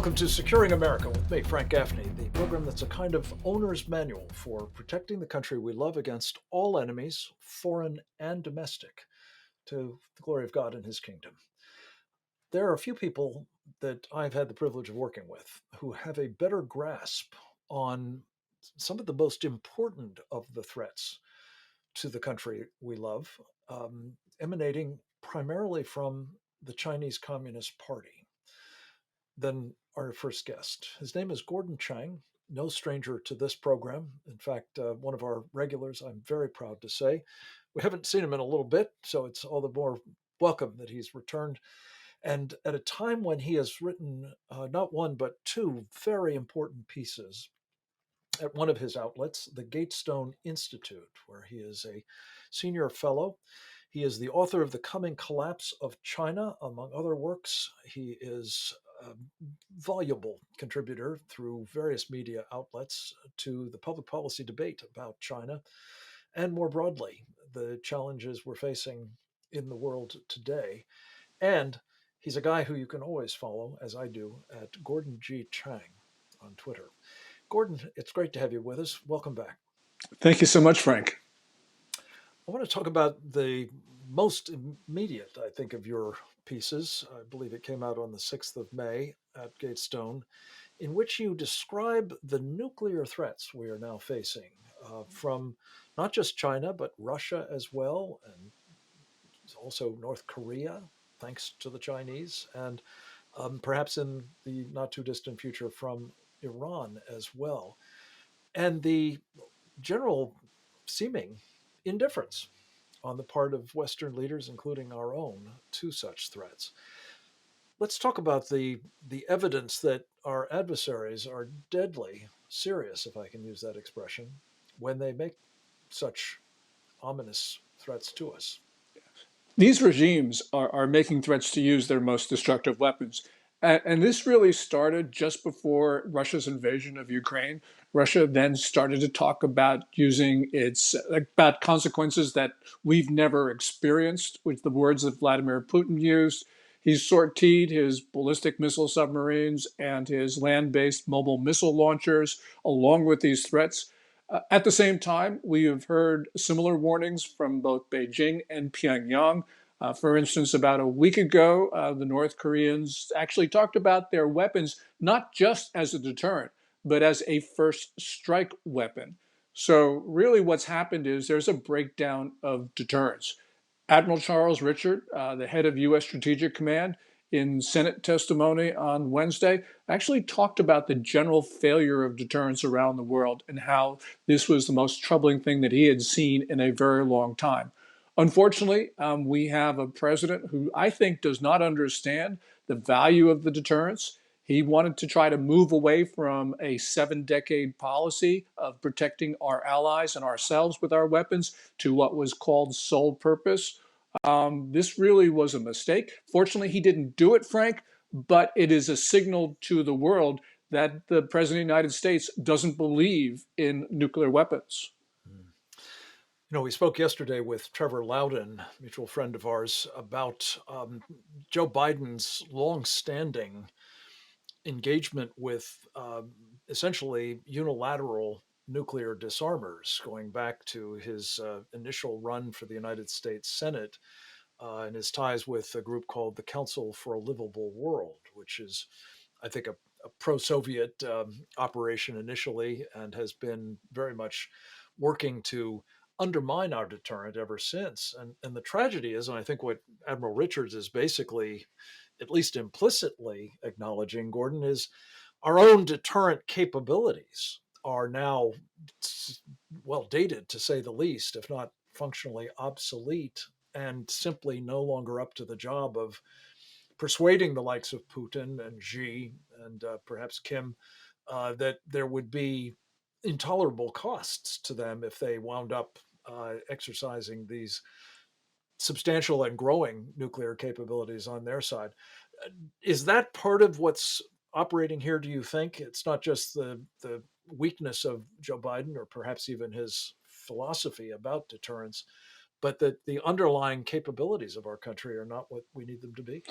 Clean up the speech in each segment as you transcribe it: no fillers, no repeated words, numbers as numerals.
Welcome to Securing America with me, Frank Gaffney, the program that's a kind of owner's manual for protecting the country we love against all enemies, foreign and domestic, to the glory of God and his kingdom. There are a few people that I've had the privilege of working with who have a better grasp on some of the most important of the threats to the country we love, emanating primarily from the Chinese Communist Party than our first guest. His name is Gordon Chang, no stranger to this program. In fact, one of our regulars, I'm very proud to say. We haven't seen him in a little bit, so it's all the more welcome that he's returned. And at a time when he has written not one, but two very important pieces at one of his outlets, the Gatestone Institute, where he is a senior fellow. He is the author of The Coming Collapse of China, among other works. He is a voluble contributor through various media outlets to the public policy debate about China and more broadly, the challenges we're facing in the world today. And he's a guy who you can always follow, as I do, at Gordon G. Chang on Twitter. Gordon, it's great to have you with us. Welcome back. Thank you so much, Frank. I want to talk about the most immediate, I think, of your pieces. I believe it came out on the 6th of May at Gatestone, in which you describe the nuclear threats we are now facing from not just China, but Russia as well, and also North Korea, thanks to the Chinese, and perhaps in the not too distant future from Iran as well. And the general seeming indifference on the part of Western leaders, including our own, to such threats. Let's talk about the evidence that our adversaries are deadly serious, if I can use that expression, when they make such ominous threats to us. These regimes are making threats to use their most destructive weapons. And this really started just before Russia's invasion of Ukraine. Russia then started to talk about using about consequences that we've never experienced, with the words that Vladimir Putin used. He's sortied his ballistic missile submarines and his land-based mobile missile launchers along with these threats. At the same time, we have heard similar warnings from both Beijing and Pyongyang. For instance, about a week ago, the North Koreans actually talked about their weapons not just as a deterrent, but as a first strike weapon. So, really, what's happened is there's a breakdown of deterrence. Admiral Charles Richard, the head of U.S. Strategic Command, in Senate testimony on Wednesday, actually talked about the general failure of deterrence around the world and how this was the most troubling thing that he had seen in a very long time. Unfortunately, we have a president who I think does not understand the value of the deterrence. He wanted to try to move away from a 7-decade policy of protecting our allies and ourselves with our weapons to what was called sole purpose. This really was a mistake. Fortunately, he didn't do it, Frank, but it is a signal to the world that the President of the United States doesn't believe in nuclear weapons. You know, we spoke yesterday with Trevor Loudon, mutual friend of ours, about Joe Biden's long-standing engagement with essentially unilateral nuclear disarmers, going back to his initial run for the United States Senate and his ties with a group called the Council for a Livable World, which is, I think, a pro-Soviet operation initially and has been very much working to undermine our deterrent ever since. And the tragedy is, and I think what Admiral Richards is basically, at least implicitly acknowledging, Gordon, is our own deterrent capabilities are now well dated, to say the least, if not functionally obsolete, and simply no longer up to the job of persuading the likes of Putin and Xi and perhaps Kim that there would be intolerable costs to them if they wound up exercising these substantial and growing nuclear capabilities on their side. Is that part of what's operating here, do you think? It's not just the weakness of Joe Biden or perhaps even his philosophy about deterrence, but that the underlying capabilities of our country are not what we need them to be?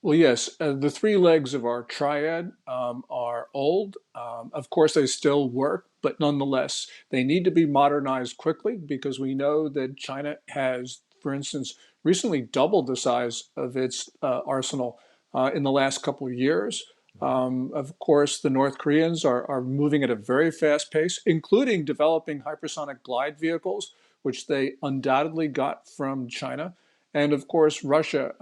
Well, yes, the three legs of our triad are old. Of course, they still work, but nonetheless, they need to be modernized quickly because we know that China has, for instance, recently doubled the size of its arsenal in the last couple of years. Of course, the North Koreans are moving at a very fast pace, including developing hypersonic glide vehicles, which they undoubtedly got from China. And of course, Russia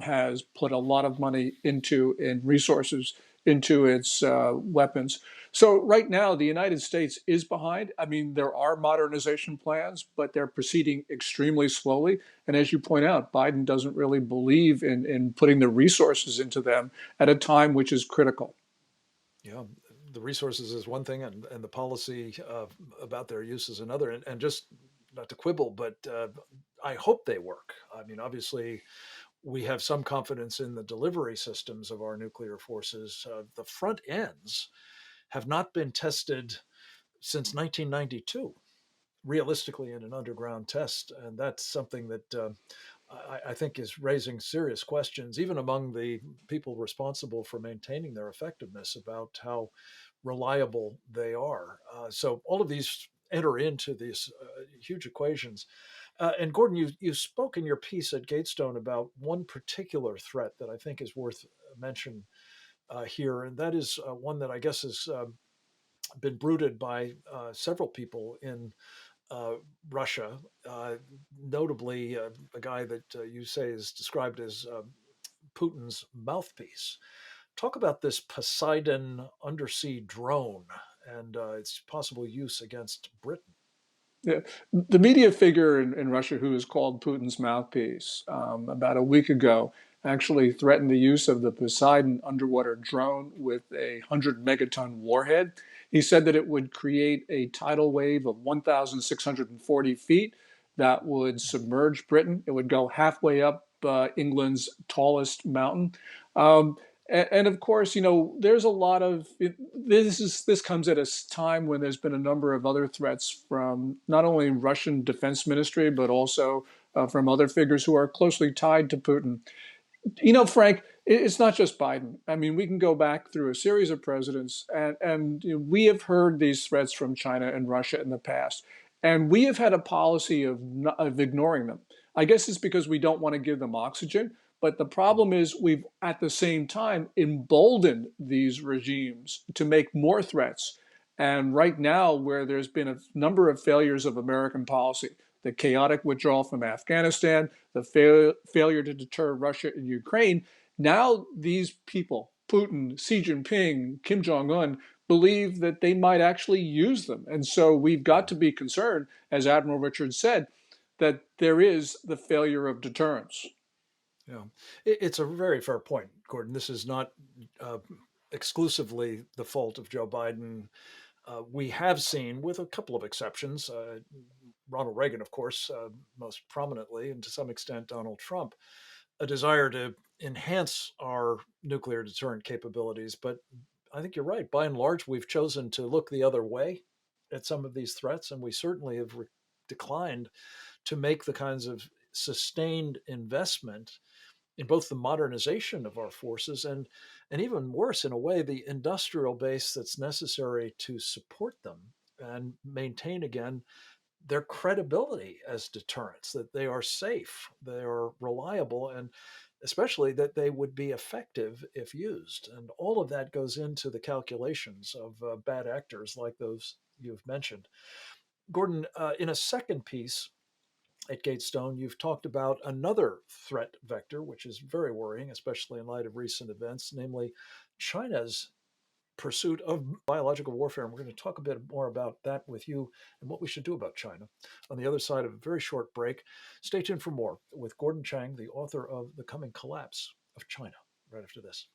has put a lot of money into and resources into its weapons. So right now, the United States is behind. I mean, there are modernization plans, but they're proceeding extremely slowly. And as you point out, Biden doesn't really believe in putting the resources into them at a time which is critical. Yeah, the resources is one thing, and the policy about their use is another. And just not to quibble, but I hope they work. I mean, obviously, we have some confidence in the delivery systems of our nuclear forces. The front ends have not been tested since 1992, realistically, in an underground test. And that's something that I think is raising serious questions, even among the people responsible for maintaining their effectiveness, about how reliable they are. So all of these enter into these huge equations. And Gordon, you spoke in your piece at Gatestone about one particular threat that I think is worth mention here, and that is one that I guess has been brooded by several people in uh, Russia, notably a guy that you say is described as Putin's mouthpiece. Talk about this Poseidon undersea drone and its possible use against Britain. Yeah. The media figure in Russia who is called Putin's mouthpiece about a week ago actually threatened the use of the Poseidon underwater drone with a 100 megaton warhead. He said that it would create a tidal wave of 1,640 feet that would submerge Britain. It would go halfway up England's tallest mountain. Um, and of course, there's a lot of this comes at a time when there's been a number of other threats from not only Russian defense ministry but also from other figures who are closely tied to Putin. Frank, it's not just Biden. I mean, we can go back through a series of presidents, and we have heard these threats from China and Russia in the past, and we have had a policy of ignoring them. I guess it's because we don't want to give them oxygen. But the problem is we've at the same time emboldened these regimes to make more threats. And right now, where there's been a number of failures of American policy, the chaotic withdrawal from Afghanistan, the failure to deter Russia and Ukraine. Now, these people, Putin, Xi Jinping, Kim Jong un, believe that they might actually use them. And so we've got to be concerned, as Admiral Richards said, that there is the failure of deterrence. Yeah, it's a very fair point, Gordon. This is not uh, exclusively the fault of Joe Biden. We have seen, with a couple of exceptions, Ronald Reagan, of course, most prominently, and to some extent Donald Trump, a desire to enhance our nuclear deterrent capabilities. But I think you're right. By and large, we've chosen to look the other way at some of these threats, and we certainly have declined to make the kinds of sustained investment in both the modernization of our forces and even worse, in a way, the industrial base that's necessary to support them and maintain again their credibility as deterrents, that they are safe, they are reliable, and especially that they would be effective if used. And all of that goes into the calculations of bad actors like those you've mentioned. Gordon, in a second piece at Gatestone, you've talked about another threat vector, which is very worrying, especially in light of recent events, namely China's pursuit of biological warfare. And we're going to talk a bit more about that with you and what we should do about China on the other side of a very short break. Stay tuned for more with Gordon Chang, the author of The Coming Collapse of China, right after this.